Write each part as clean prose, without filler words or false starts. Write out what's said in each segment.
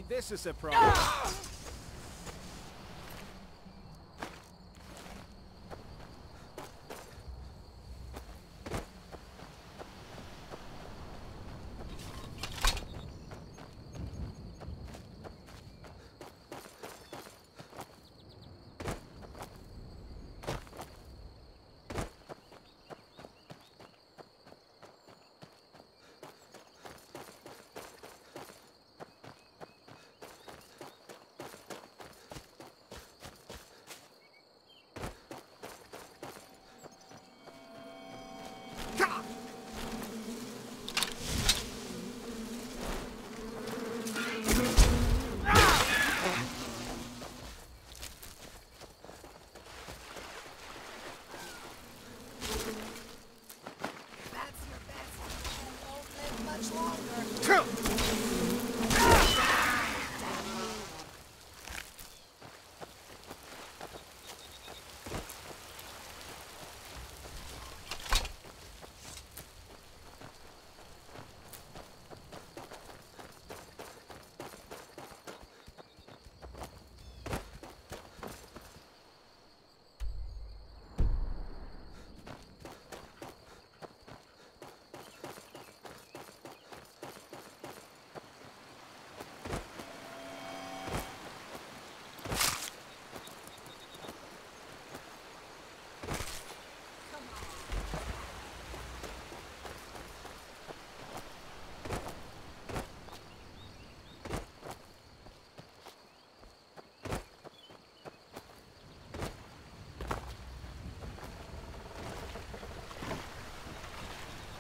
this a surprise.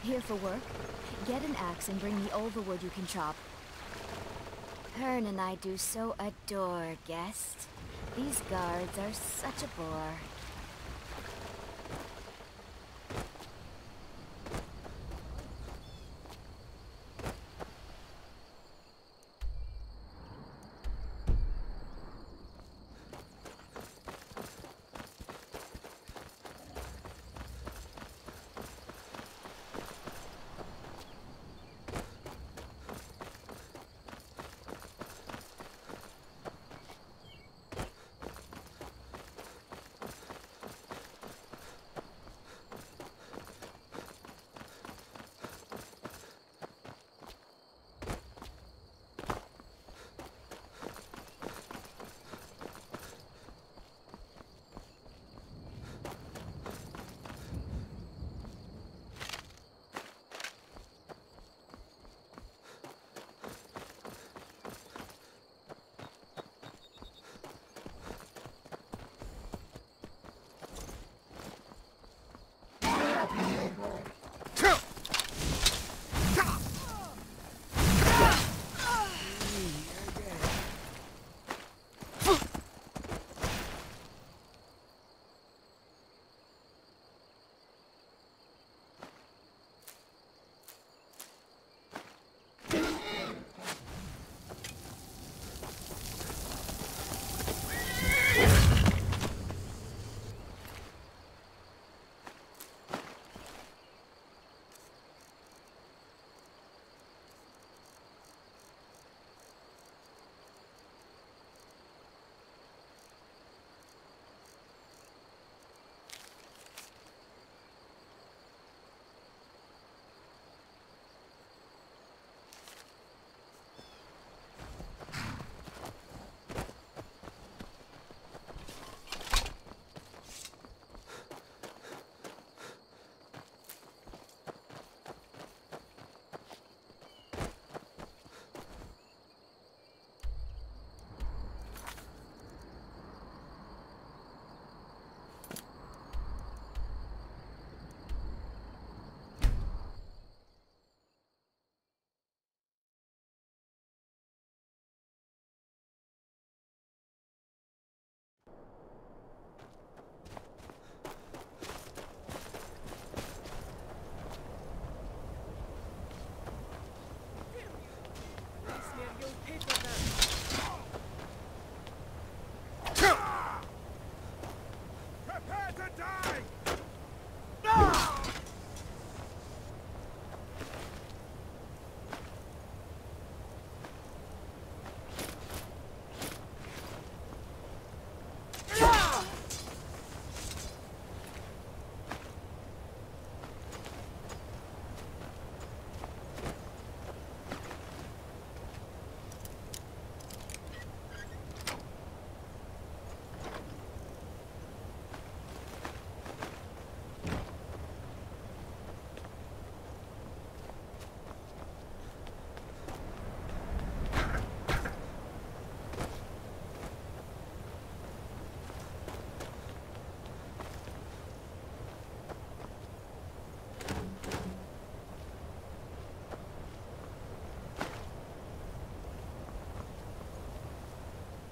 Here for work? Get an axe and bring me all the wood you can chop. Hearn and I do so adore guests. These guards are such a bore.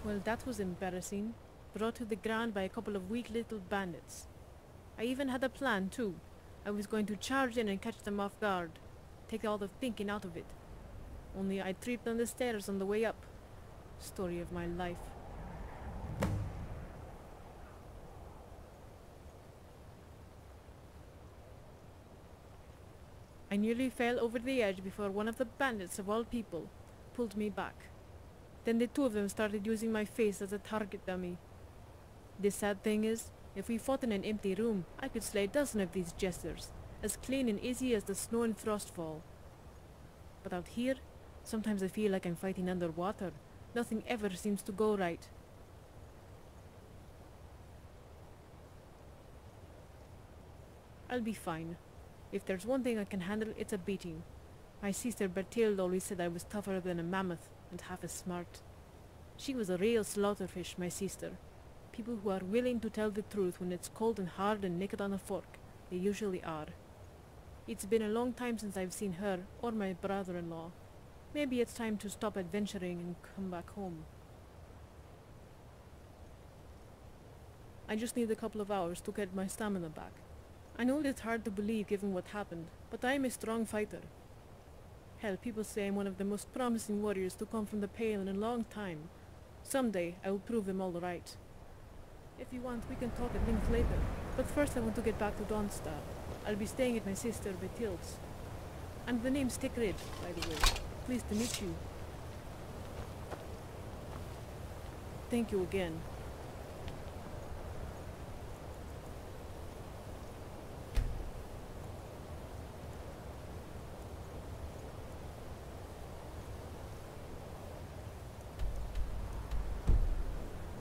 Well, that was embarrassing. Brought to the ground by a couple of weak little bandits. I even had a plan, too. I was going to charge in and catch them off guard. Take all the thinking out of it. Only I tripped on the stairs on the way up. Story of my life. I nearly fell over the edge before one of the bandits, of all people, pulled me back. Then the two of them started using my face as a target dummy. The sad thing is, if we fought in an empty room, I could slay a dozen of these jesters, as clean and easy as the snow and frost fall. But out here, sometimes I feel like I'm fighting underwater. Nothing ever seems to go right. I'll be fine. If there's one thing I can handle, it's a beating. My sister Bertilde always said I was tougher than a mammoth and half as smart. She was a real slaughterfish, my sister. People who are willing to tell the truth when it's cold and hard and naked on a fork. They usually are. It's been a long time since I've seen her or my brother-in-law. Maybe it's time to stop adventuring and come back home. I just need a couple of hours to get my stamina back. I know it's hard to believe given what happened, but I am a strong fighter. Hell, people say I'm one of the most promising warriors to come from the Pale in a long time. Someday I will prove them all right. If you want, we can talk at length later, but first I want to get back to Dawnstar. I'll be staying at my sister Bertilde's. And the name's Tikrid, by the way. Pleased to meet you. Thank you again.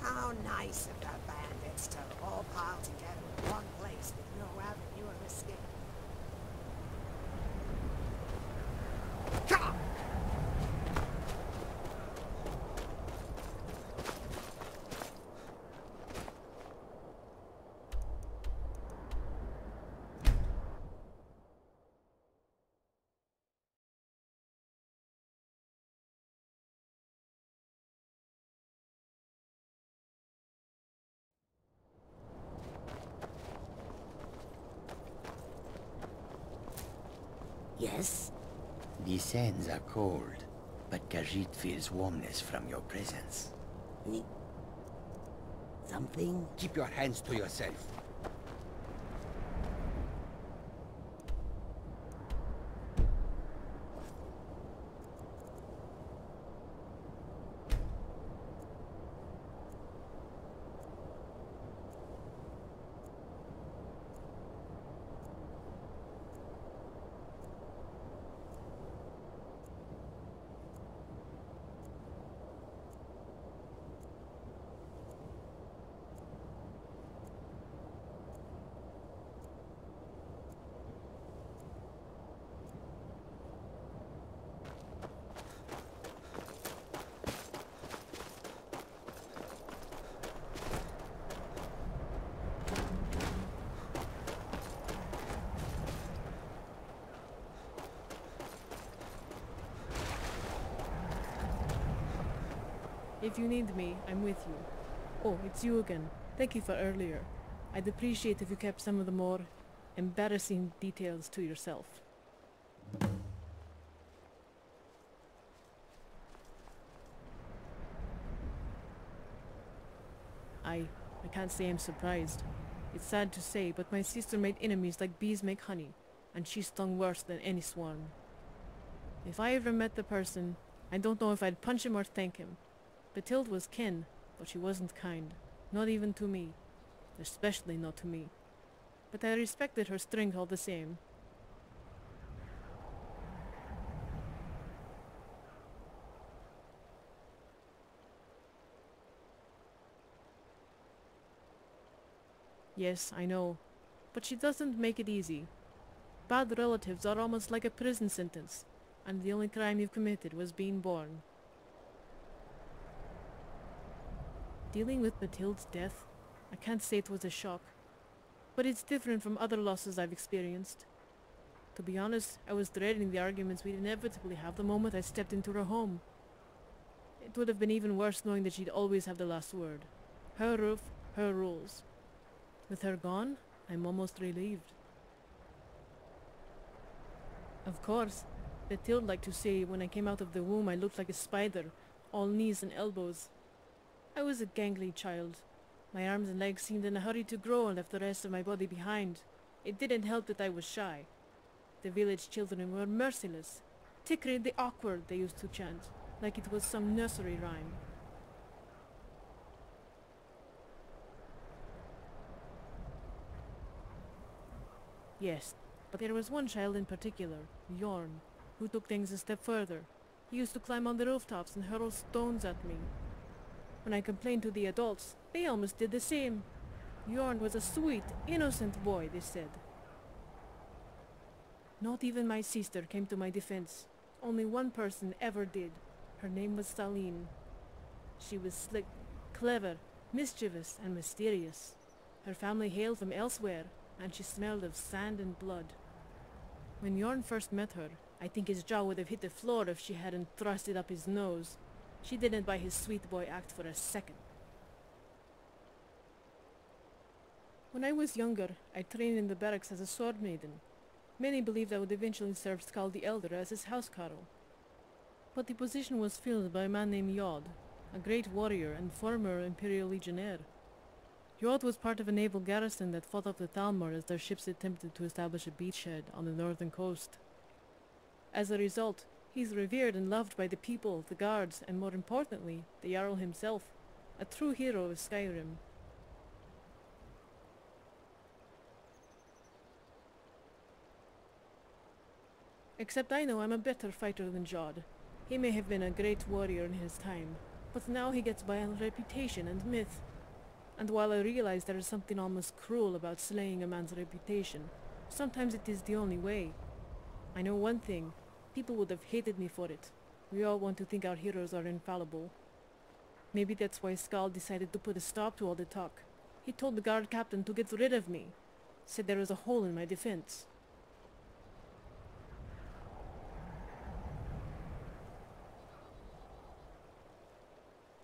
How nice of the bandits to all pile together in one place with no avenue of escape. Come! Yes? The sands are cold, but Khajiit feels warmness from your presence. Something? Keep your hands to yourself. If you need me, I'm with you. Oh, it's you again. Thank you for earlier. I'd appreciate if you kept some of the more embarrassing details to yourself. I can't say I'm surprised. It's sad to say, but my sister made enemies like bees make honey, and she stung worse than any swarm. If I ever met the person, I don't know if I'd punch him or thank him. Bertilde was kin, but she wasn't kind. Not even to me. Especially not to me. But I respected her strength all the same. Yes, I know. But she doesn't make it easy. Bad relatives are almost like a prison sentence, and the only crime you've committed was being born. Dealing with Bertilde's death, I can't say it was a shock, but it's different from other losses I've experienced. To be honest, I was dreading the arguments we'd inevitably have the moment I stepped into her home. It would have been even worse knowing that she'd always have the last word. Her roof, her rules. With her gone, I'm almost relieved. Of course, Bathilde liked to say when I came out of the womb I looked like a spider, all knees and elbows. I was a gangly child. My arms and legs seemed in a hurry to grow and left the rest of my body behind. It didn't help that I was shy. The village children were merciless. Tikrid the awkward, they used to chant, like it was some nursery rhyme. Yes, but there was one child in particular, Jorn, who took things a step further. He used to climb on the rooftops and hurl stones at me. When I complained to the adults, they almost did the same. Jorn was a sweet, innocent boy, they said. Not even my sister came to my defense. Only one person ever did. Her name was Saline. She was slick, clever, mischievous, and mysterious. Her family hailed from elsewhere, and she smelled of sand and blood. When Jorn first met her, I think his jaw would have hit the floor if she hadn't thrust it up his nose. She didn't buy his sweet boy act for a second. When I was younger, I trained in the barracks as a sword maiden. Many believed I would eventually serve Skull the Elder as his housecarl. But the position was filled by a man named Yod, a great warrior and former Imperial Legionnaire. Yod was part of a naval garrison that fought off the Thalmor as their ships attempted to establish a beachhead on the northern coast. As a result, he's revered and loved by the people, the guards, and more importantly, the Jarl himself, a true hero of Skyrim. Except I know I'm a better fighter than Jod. He may have been a great warrior in his time, but now he gets by on reputation and myth. And while I realize there is something almost cruel about slaying a man's reputation, sometimes it is the only way. I know one thing, people would have hated me for it. We all want to think our heroes are infallible. Maybe that's why Skull decided to put a stop to all the talk. He told the guard captain to get rid of me, said there was a hole in my defense.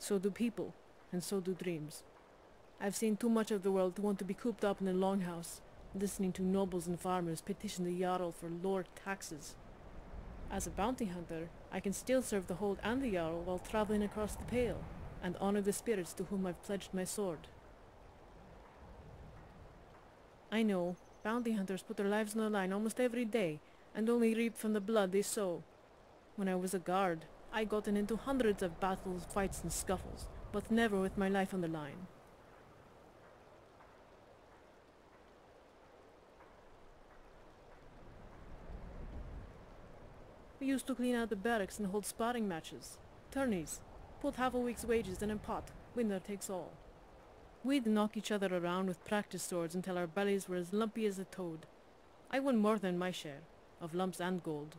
So do people, and so do dreams. I've seen too much of the world to want to be cooped up in a longhouse, listening to nobles and farmers petition the Jarl for lower taxes. As a bounty hunter, I can still serve the Hold and the Jarl while traveling across the Pale, and honor the spirits to whom I've pledged my sword. I know, bounty hunters put their lives on the line almost every day, and only reap from the blood they sow. When I was a guard, I gotten into hundreds of battles, fights, and scuffles, but never with my life on the line. We used to clean out the barracks and hold sparring matches, tourneys, put half a week's wages in a pot, winner takes all. We'd knock each other around with practice swords until our bellies were as lumpy as a toad. I won more than my share, of lumps and gold.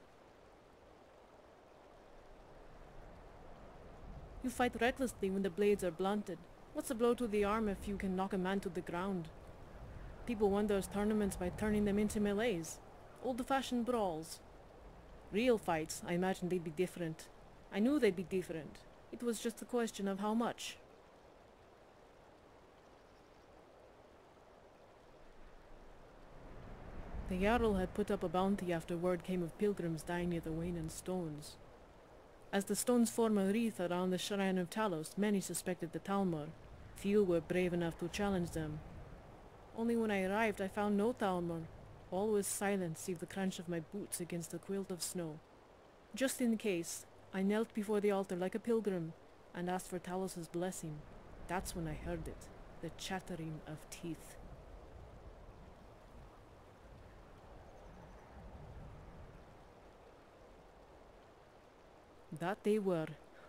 You fight recklessly when the blades are blunted. What's a blow to the arm if you can knock a man to the ground? People won those tournaments by turning them into melees, old-fashioned brawls. Real fights, I imagined they'd be different. I knew they'd be different. It was just a question of how much. The Jarl had put up a bounty after word came of pilgrims dying near the Waynan stones. As the stones form a wreath around the Shrine of Talos, many suspected the Thalmor. Few were brave enough to challenge them. Only when I arrived I found no Thalmor. All was silent save the crunch of my boots against a quilt of snow. Just in case, I knelt before the altar like a pilgrim and asked for Talos' blessing. That's when I heard it, the chattering of teeth. That they were,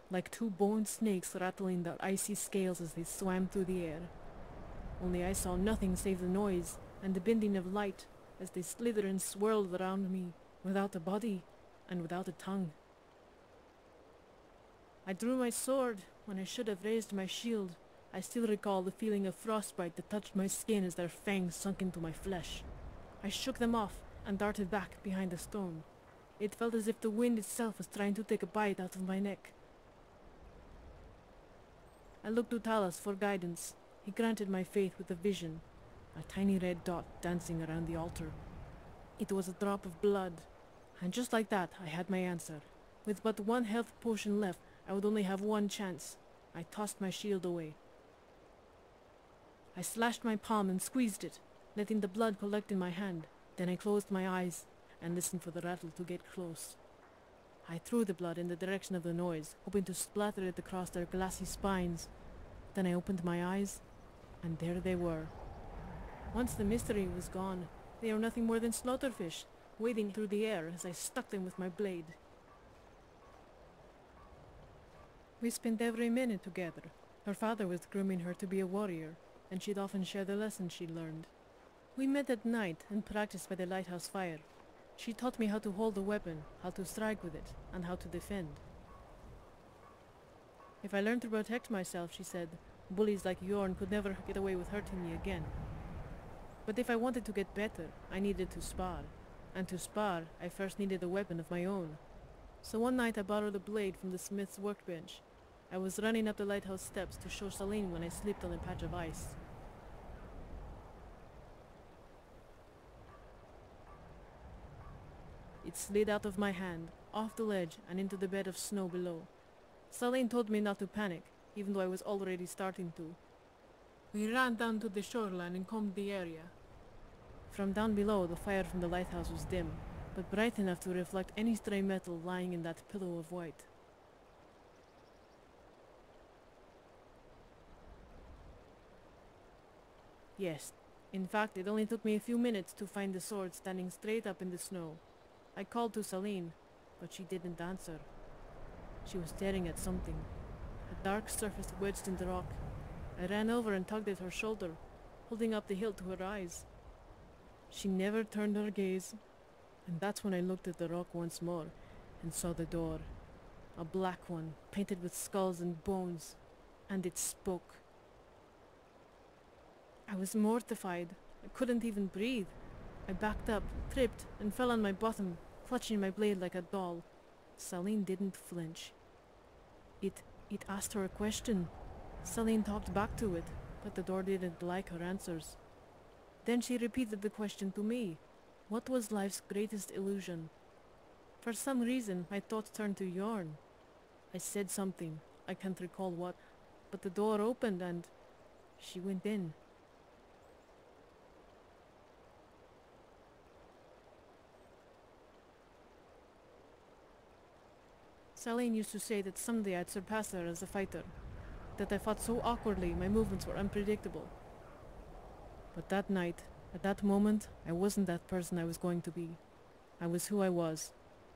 like two boned snakes rattling their icy scales as they swam through the air. Only I saw nothing save the noise and the bending of light as they slithered and swirled around me, without a body and without a tongue. I drew my sword when I should have raised my shield. I still recall the feeling of frostbite that touched my skin as their fangs sunk into my flesh. I shook them off and darted back behind the stone. It felt as if the wind itself was trying to take a bite out of my neck. I looked to Talos for guidance. He granted my faith with a vision, a tiny red dot dancing around the altar. It was a drop of blood, and just like that, I had my answer. With but one health potion left, I would only have one chance. I tossed my shield away. I slashed my palm and squeezed it, letting the blood collect in my hand. Then I closed my eyes and listened for the rattle to get close. I threw the blood in the direction of the noise, hoping to splatter it across their glassy spines. Then I opened my eyes, and there they were. Once the mystery was gone, they were nothing more than slaughterfish, wading through the air as I stuck them with my blade. We spent every minute together. Her father was grooming her to be a warrior, and she'd often share the lessons she'd learned. We met at night and practiced by the lighthouse fire. She taught me how to hold a weapon, how to strike with it, and how to defend. If I learned to protect myself, she said, bullies like Jorn could never get away with hurting me again. But if I wanted to get better, I needed to spar. And to spar, I first needed a weapon of my own. So one night I borrowed a blade from the smith's workbench. I was running up the lighthouse steps to show ᵯᴑᴆ when I slipped on a patch of ice. It slid out of my hand, off the ledge, and into the bed of snow below. ᵯᴑᴆ told me not to panic, even though I was already starting to. We ran down to the shoreline and combed the area. From down below, the fire from the lighthouse was dim, but bright enough to reflect any stray metal lying in that pillow of white. Yes, in fact, it only took me a few minutes to find the sword standing straight up in the snow. I called to ᵯᴑᴆ, but she didn't answer. She was staring at something, a dark surface wedged in the rock. I ran over and tugged at her shoulder, holding up the hilt to her eyes. She never turned her gaze, and that's when I looked at the rock once more and saw the door. A black one, painted with skulls and bones, and it spoke. I was mortified. I couldn't even breathe. I backed up, tripped, and fell on my bottom, clutching my blade like a doll. ᵯᴑᴆ didn't flinch. It asked her a question. ᵯᴑᴆ talked back to it, but the door didn't like her answers. Then she repeated the question to me. What was life's greatest illusion? For some reason, my thoughts turned to Jorn. I said something, I can't recall what, but the door opened and she went in. ᵯᴑᴆ used to say that someday I'd surpass her as a fighter, that I fought so awkwardly my movements were unpredictable. But that night, at that moment, I wasn't that person I was going to be. I was who I was,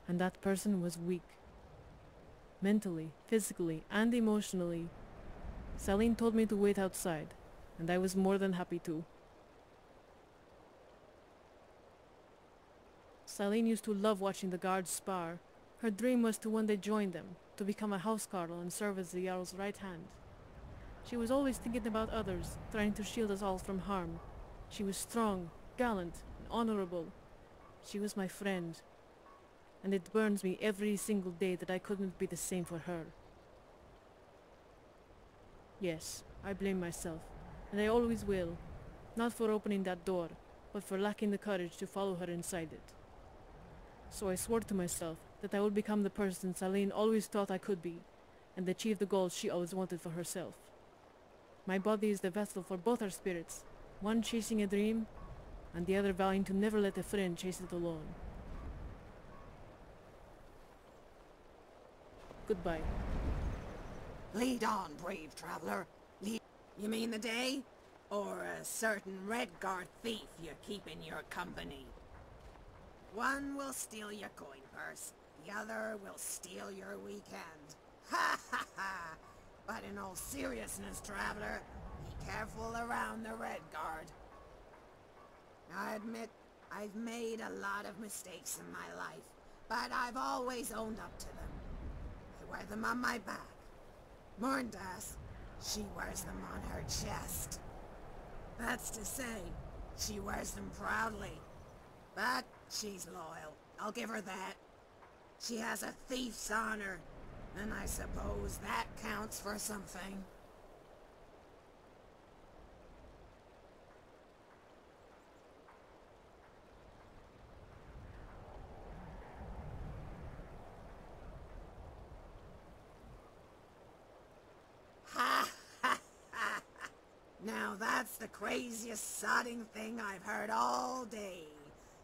and that person was weak. Mentally, physically, and emotionally. ᵯᴑᴆ told me to wait outside, and I was more than happy to. ᵯᴑᴆ used to love watching the guards spar. Her dream was to one day join them, to become a housecarl and serve as the Jarl's right hand. She was always thinking about others, trying to shield us all from harm. She was strong, gallant, and honorable. She was my friend, and it burns me every single day that I couldn't be the same for her. Yes, I blame myself, and I always will, not for opening that door, but for lacking the courage to follow her inside it. So I swore to myself that I would become the person ᵯᴑᴆ always thought I could be, and achieve the goals she always wanted for herself. My body is the vessel for both our spirits, one chasing a dream, and the other vowing to never let a friend chase it alone. Goodbye. Lead on, brave traveler. Lead. You mean the day? Or a certain Redguard thief you keep in your company? One will steal your coin purse, the other will steal your weekend. Ha ha ha! But in all seriousness, traveler, be careful around the Redguard. I admit, I've made a lot of mistakes in my life, but I've always owned up to them. I wear them on my back. Morndas, she wears them on her chest. That's to say, she wears them proudly. But she's loyal, I'll give her that. She has a thief's honor, and I suppose that counts for something. Now that's the craziest sodding thing I've heard all day.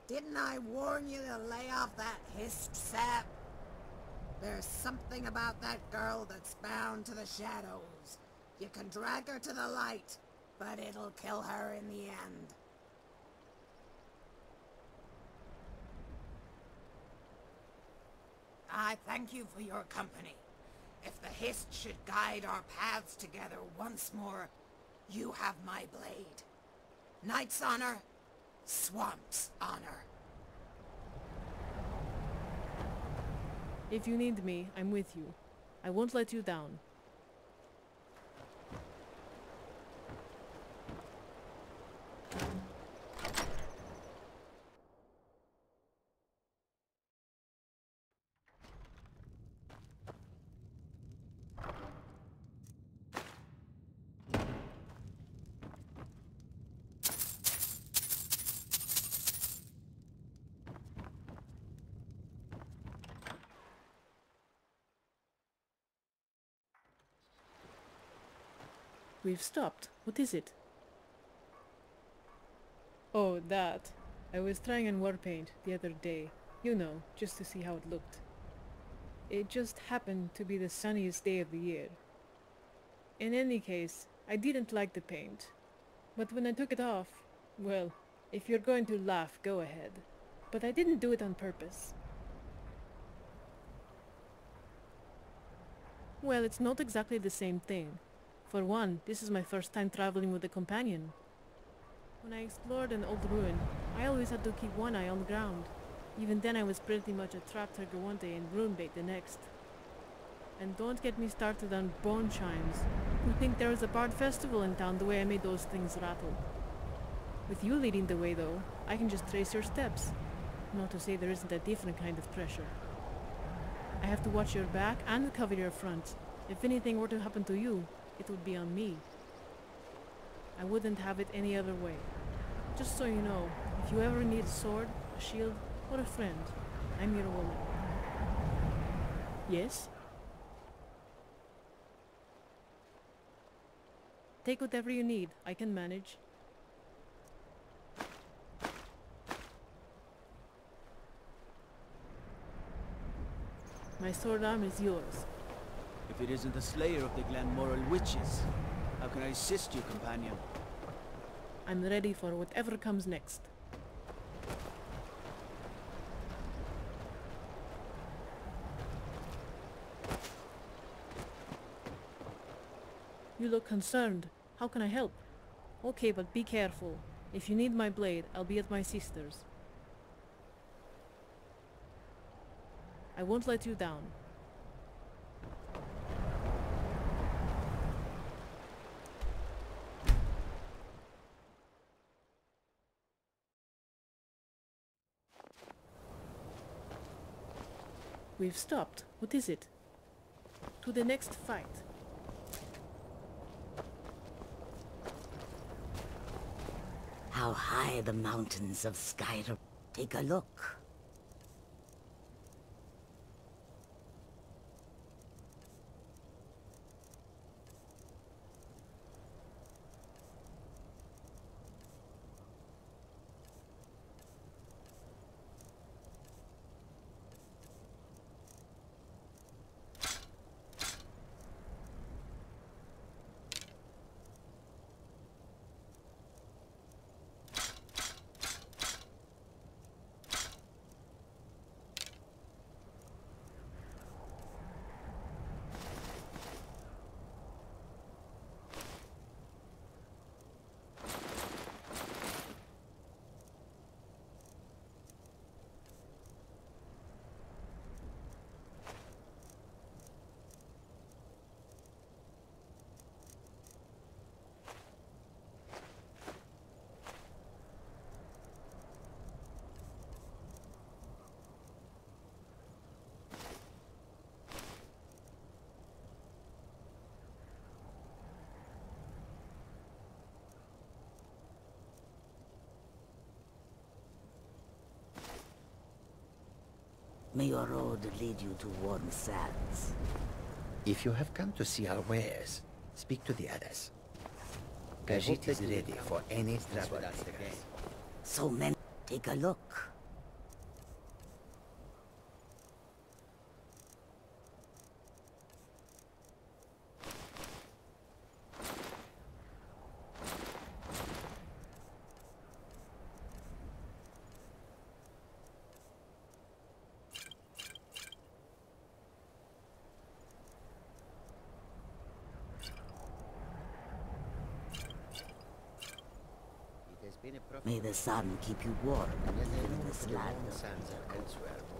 Didn't I warn you to lay off that hissed sap? There's something about that girl that's bound to the shadows. You can drag her to the light, but it'll kill her in the end. I thank you for your company. If the Hist should guide our paths together once more, you have my blade. Knight's honor, swamp's honor. If you need me, I'm with you. I won't let you down. We've stopped. What is it? Oh, that. I was trying on war paint the other day. You know, just to see how it looked. It just happened to be the sunniest day of the year. In any case, I didn't like the paint. But when I took it off, well, if you're going to laugh, go ahead. But I didn't do it on purpose. Well, it's not exactly the same thing. For one, this is my first time traveling with a companion. When I explored an old ruin, I always had to keep one eye on the ground. Even then I was pretty much a trapper one day and runebait the next. And don't get me started on bone chimes. Who think there was a bard festival in town the way I made those things rattle? With you leading the way though, I can just trace your steps. Not to say there isn't a different kind of pressure. I have to watch your back and cover your front. If anything were to happen to you, it would be on me. I wouldn't have it any other way. Just so you know, if you ever need a sword, a shield, or a friend, I'm your woman. Yes? Take whatever you need. I can manage. My sword arm is yours. If it isn't the slayer of the Glenmoral witches, how can I assist you, companion? I'm ready for whatever comes next. You look concerned. How can I help? Okay, but be careful. If you need my blade, I'll be at my sister's. I won't let you down. We've stopped. What is it? To the next fight. How high the mountains of Skyrim. Take a look. May your road lead you to warm sands. If you have come to see our wares, speak to the others. Khajiit is ready for any trouble. So many. Take a look. May the sun keep you warm in this land. Sands are elsewhere.